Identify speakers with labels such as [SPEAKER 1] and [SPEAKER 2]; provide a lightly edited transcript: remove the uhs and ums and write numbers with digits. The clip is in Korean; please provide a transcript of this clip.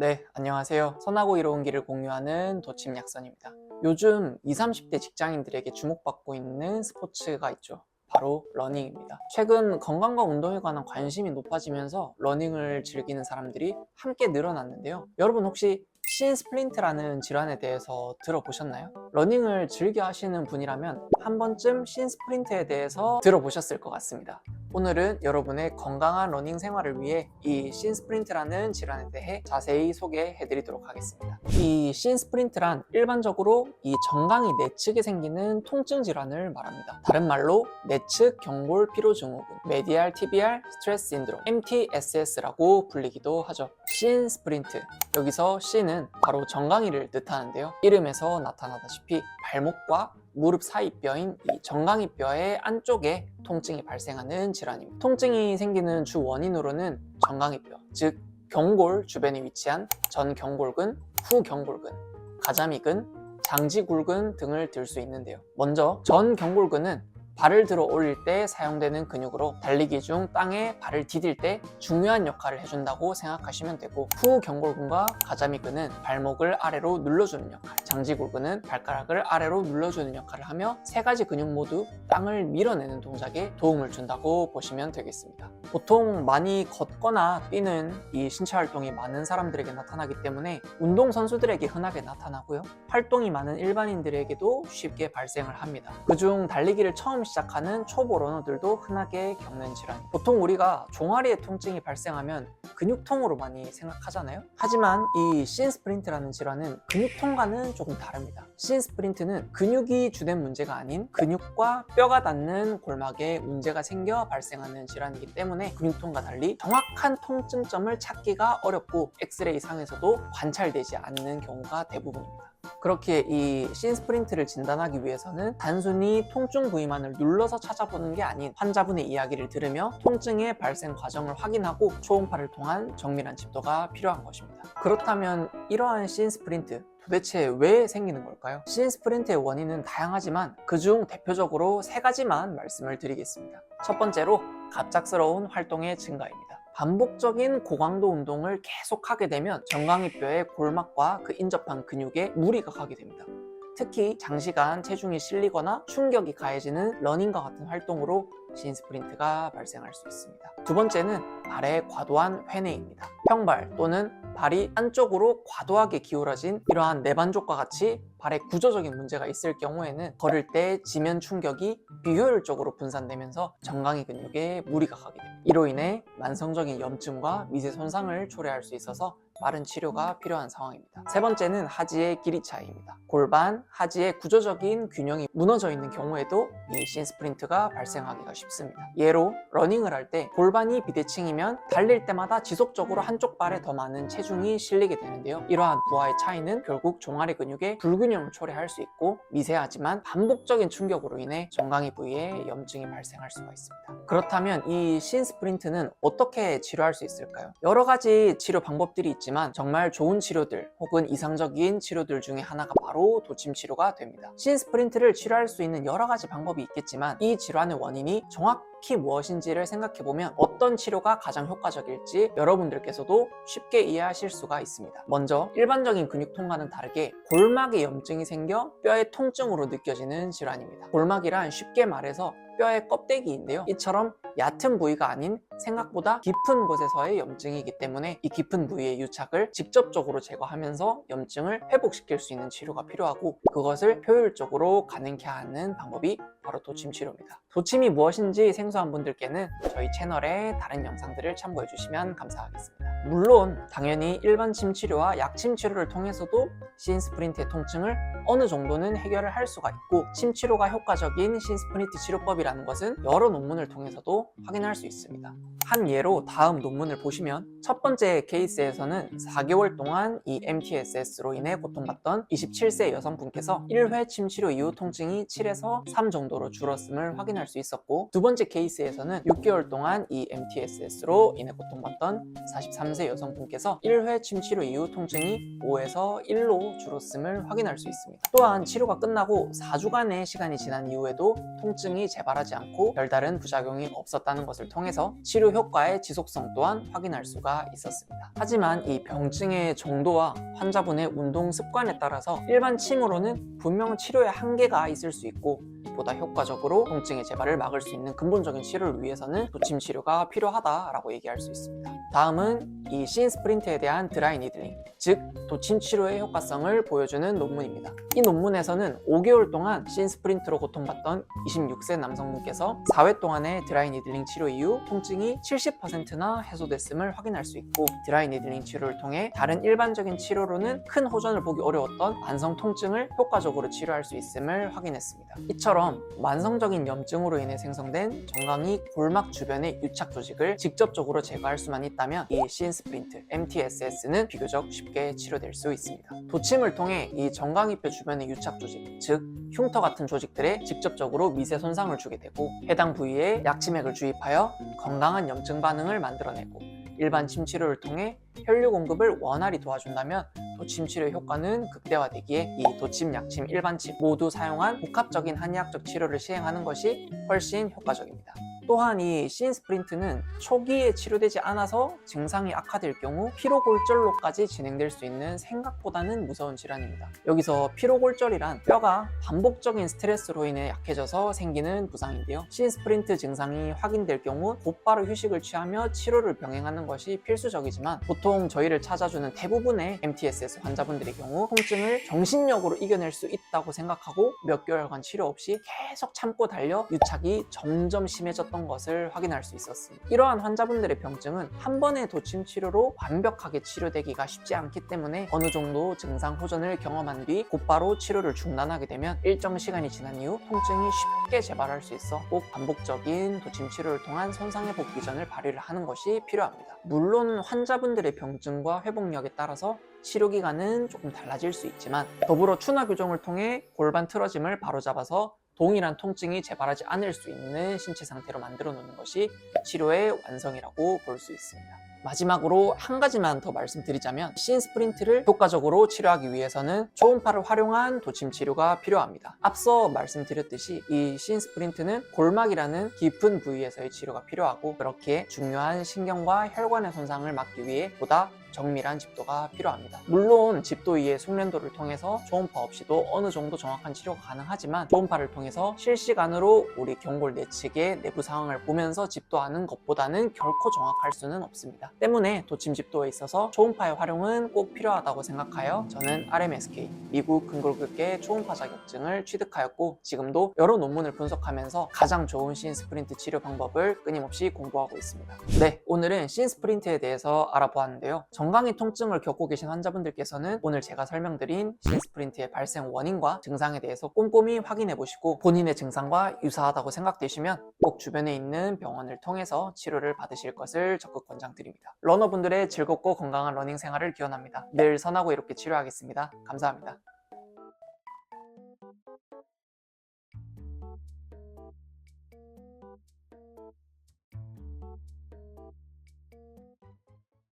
[SPEAKER 1] 네, 안녕하세요. 선하고 이로운 길을 공유하는 도침약선입니다. 요즘 20, 30대 직장인들에게 주목받고 있는 스포츠가 있죠. 바로 러닝입니다. 최근 건강과 운동에 관한 관심이 높아지면서 러닝을 즐기는 사람들이 함께 늘어났는데요. 여러분 혹시 신스플린트라는 질환에 대해서 들어보셨나요? 러닝을 즐겨 하시는 분이라면 한 번쯤 신스플린트에 대해서 들어보셨을 것 같습니다. 오늘은 여러분의 건강한 러닝 생활을 위해 이 신스프린트라는 질환에 대해 자세히 소개해 드리도록 하겠습니다. 이 신스프린트란 일반적으로 이 정강이 내측에 생기는 통증 질환을 말합니다. 다른 말로 내측 경골 피로 증후군, 메디알 티비알 스트레스 신드롬, MTSS라고 불리기도 하죠. 신스프린트, 여기서 C는 바로 정강이를 뜻하는데요. 이름에서 나타나다시피 발목과 무릎 사이 뼈인 이 정강이 뼈의 안쪽에 통증이 발생하는 질환입니다. 통증이 생기는 주 원인으로는 정강이 뼈, 즉 경골 주변에 위치한 전경골근, 후경골근, 가자미근, 장지굴근 등을 들 수 있는데요. 먼저 전경골근은 발을 들어 올릴 때 사용되는 근육으로 달리기 중 땅에 발을 디딜 때 중요한 역할을 해준다고 생각하시면 되고, 후경골근과 가자미근은 발목을 아래로 눌러주는 역할, 장지골근은 발가락을 아래로 눌러주는 역할을 하며 세 가지 근육 모두 땅을 밀어내는 동작에 도움을 준다고 보시면 되겠습니다. 보통 많이 걷거나 뛰는 이 신체 활동이 많은 사람들에게 나타나기 때문에 운동선수들에게 흔하게 나타나고요. 활동이 많은 일반인들에게도 쉽게 발생을 합니다. 그중 달리기를 처음 시작하는 초보 러너들도 흔하게 겪는 질환입니다. 보통 우리가 종아리에 통증이 발생하면 근육통으로 많이 생각하잖아요. 하지만 이 신스프린트라는 질환은 근육통과는 조금 다릅니다. 신스프린트는 근육이 주된 문제가 아닌 근육과 뼈가 닿는 골막에 문제가 생겨 발생하는 질환이기 때문에 근육통과 달리 정확한 통증점을 찾기가 어렵고 엑스레이 상에서도 관찰되지 않는 경우가 대부분입니다. 그렇게 이 신스프린트를 진단하기 위해서는 단순히 통증 부위만을 눌러서 찾아보는 게 아닌 환자분의 이야기를 들으며 통증의 발생 과정을 확인하고 초음파를 통한 정밀한 집도가 필요한 것입니다. 그렇다면 이러한 신스프린트 도대체 왜 생기는 걸까요? 신스프린트의 원인은 다양하지만 그중 대표적으로 세 가지만 말씀을 드리겠습니다. 첫 번째로 갑작스러운 활동의 증가입니다. 반복적인 고강도 운동을 계속하게 되면 정강이뼈의 골막과 그 인접한 근육에 무리가 가게 됩니다. 특히 장시간 체중이 실리거나 충격이 가해지는 러닝과 같은 활동으로 신스프린트가 발생할 수 있습니다. 두 번째는 발의 과도한 회내입니다. 평발 또는 발이 안쪽으로 과도하게 기울어진 이러한 내반족과 같이 발에 구조적인 문제가 있을 경우에는 걸을 때 지면 충격이 비효율적으로 분산되면서 정강이 근육에 무리가 가게 됩니다. 이로 인해 만성적인 염증과 미세 손상을 초래할 수 있어서 빠른 치료가 필요한 상황입니다. 세 번째는 하지의 길이 차이입니다. 골반, 하지의 구조적인 균형이 무너져 있는 경우에도 이 신스프린트가 발생하기가 쉽습니다. 예로 러닝을 할 때 골반이 비대칭이면 달릴 때마다 지속적으로 한쪽 발에 더 많은 체중이 실리게 되는데요. 이러한 부하의 차이는 결국 종아리 근육에 불균형을 초래할 수 있고 미세하지만 반복적인 충격으로 인해 정강이 부위에 염증이 발생할 수가 있습니다. 그렇다면 이 신스프린트는 어떻게 치료할 수 있을까요? 여러 가지 치료 방법들이 있지만 정말 좋은 치료들 혹은 이상적인 치료들 중에 하나가 바로 도침 치료가 됩니다. 신스프린트를 치료할 수 있는 여러 가지 방법이 있겠지만 이 질환의 원인이 정확히 무엇인지를 생각해보면 어떤 치료가 가장 효과적일지 여러분들께서도 쉽게 이해하실 수가 있습니다. 먼저 일반적인 근육통과는 다르게 골막에 염증이 생겨 뼈의 통증으로 느껴지는 질환입니다. 골막이란 쉽게 말해서 뼈의 껍데기인데요. 이처럼 얕은 부위가 아닌 생각보다 깊은 곳에서의 염증이기 때문에 이 깊은 부위의 유착을 직접적으로 제거하면서 염증을 회복시킬 수 있는 치료가 필요하고, 그것을 효율적으로 가능케 하는 방법이 바로 도침 치료입니다. 도침이 무엇인지 생소한 분들께는 저희 채널의 다른 영상들을 참고해 주시면 감사하겠습니다. 물론 당연히 일반 침 치료와 약침 치료를 통해서도 신스프린트의 통증을 어느 정도는 해결을 할 수가 있고, 침 치료가 효과적인 신스프린트 치료법이라는 것은 여러 논문을 통해서도 확인할 수 있습니다. 한 예로 다음 논문을 보시면 첫 번째 케이스에서는 4개월 동안 이 MTSS로 인해 고통받던 27세 여성분께서 1회 침 치료 이후 통증이 7에서 3 정도로 줄었음을 확인할 수 있었고, 두 번째 케이스에서는 6개월 동안 이 MTSS로 인해 고통받던 43세 여성분께서 1회 침 치료 이후 통증이 5에서 1로 줄었음을 확인할 수 있습니다. 또한 치료가 끝나고 4주간의 시간이 지난 이후에도 통증이 재발하지 않고 별다른 부작용이 없었다는 것을 통해서 치료 치료 효과의 지속성 또한 확인할 수가 있었습니다. 하지만 이 병증의 정도와 환자분의 운동 습관에 따라서 일반 침으로는 분명 치료에 한계가 있을 수 있고 보다 효과적으로 통증의 재발을 막을 수 있는 근본적인 치료를 위해서는 도침 치료가 필요하다라고 얘기할 수 있습니다. 다음은 이 신스프린트에 대한 드라이 니들링, 즉 도침 치료의 효과성을 보여주는 논문입니다. 이 논문에서는 5개월 동안 신스프린트로 고통받던 26세 남성분께서 4회 동안의 드라이 니들링 치료 이후 통증이 70%나 해소됐음을 확인할 수 있고, 드라이 니들링 치료를 통해 다른 일반적인 치료로는 큰 호전을 보기 어려웠던 만성 통증을 효과적으로 치료할 수 있음을 확인했습니다. 이처럼 만성적인 염증으로 인해 생성된 정강이 골막 주변의 유착 조직을 직접적으로 제거할 수만 있다면 이 신스프린트 MTSS는 비교적 쉽게 치료될 수 있습니다. 도침을 통해 이 정강이뼈 주변의 유착 조직, 즉 흉터 같은 조직들에 직접적으로 미세 손상을 주게 되고, 해당 부위에 약침액을 주입하여 건강한 염증 반응을 만들어내고, 일반 침 치료를 통해 혈류 공급을 원활히 도와준다면 도침 치료 효과는 극대화되기에 이 도침, 약침, 일반침 모두 사용한 복합적인 한의학적 치료를 시행하는 것이 훨씬 효과적입니다. 또한 이 신스프린트는 초기에 치료되지 않아서 증상이 악화될 경우 피로골절로까지 진행될 수 있는 생각보다는 무서운 질환입니다. 여기서 피로골절이란 뼈가 반복적인 스트레스로 인해 약해져서 생기는 부상인데요. 신스프린트 증상이 확인될 경우 곧바로 휴식을 취하며 치료를 병행하는 것이 필수적이지만, 보통 저희를 찾아주는 대부분의 MTSS 환자분들의 경우 통증을 정신력으로 이겨낼 수 있다고 생각하고 몇 개월간 치료 없이 계속 참고 달려 유착이 점점 심해졌던 것을 확인할 수 있었습니다. 이러한 환자분들의 병증은 한 번의 도침 치료로 완벽하게 치료되기가 쉽지 않기 때문에 어느 정도 증상 호전을 경험한 뒤 곧바로 치료를 중단하게 되면 일정 시간이 지난 이후 통증이 쉽게 재발할 수 있어 꼭 반복적인 도침 치료를 통한 손상회복 비전을 발휘를 하는 것이 필요합니다. 물론 환자분들의 병증과 회복력에 따라서 치료 기간은 조금 달라질 수 있지만, 더불어 추나 교정을 통해 골반 틀어짐을 바로잡아서 동일한 통증이 재발하지 않을 수 있는 신체 상태로 만들어 놓는 것이 치료의 완성이라고 볼 수 있습니다. 마지막으로 한 가지만 더 말씀드리자면, 신스프린트를 효과적으로 치료하기 위해서는 초음파를 활용한 도침 치료가 필요합니다. 앞서 말씀드렸듯이 이 신스프린트는 골막이라는 깊은 부위에서의 치료가 필요하고, 그렇게 중요한 신경과 혈관의 손상을 막기 위해 보다 정밀한 집도가 필요합니다. 물론 집도 위의 숙련도를 통해서 초음파 없이도 어느 정도 정확한 치료가 가능하지만, 초음파를 통해서 실시간으로 우리 경골 내측의 내부 상황을 보면서 집도하는 것보다는 결코 정확할 수는 없습니다. 때문에 도침 집도에 있어서 초음파의 활용은 꼭 필요하다고 생각하여 저는 RMSK, 미국 근골격계 초음파 자격증을 취득하였고, 지금도 여러 논문을 분석하면서 가장 좋은 신스프린트 치료 방법을 끊임없이 공부하고 있습니다. 네, 오늘은 신스프린트에 대해서 알아보았는데요. 정강이 통증을 겪고 계신 환자분들께서는 오늘 제가 설명드린 신스프린트의 발생 원인과 증상에 대해서 꼼꼼히 확인해 보시고, 본인의 증상과 유사하다고 생각되시면 꼭 주변에 있는 병원을 통해서 치료를 받으실 것을 적극 권장드립니다. 러너분들의 즐겁고 건강한 러닝 생활을 기원합니다. 늘 선하고 이롭게 치료하겠습니다. 감사합니다.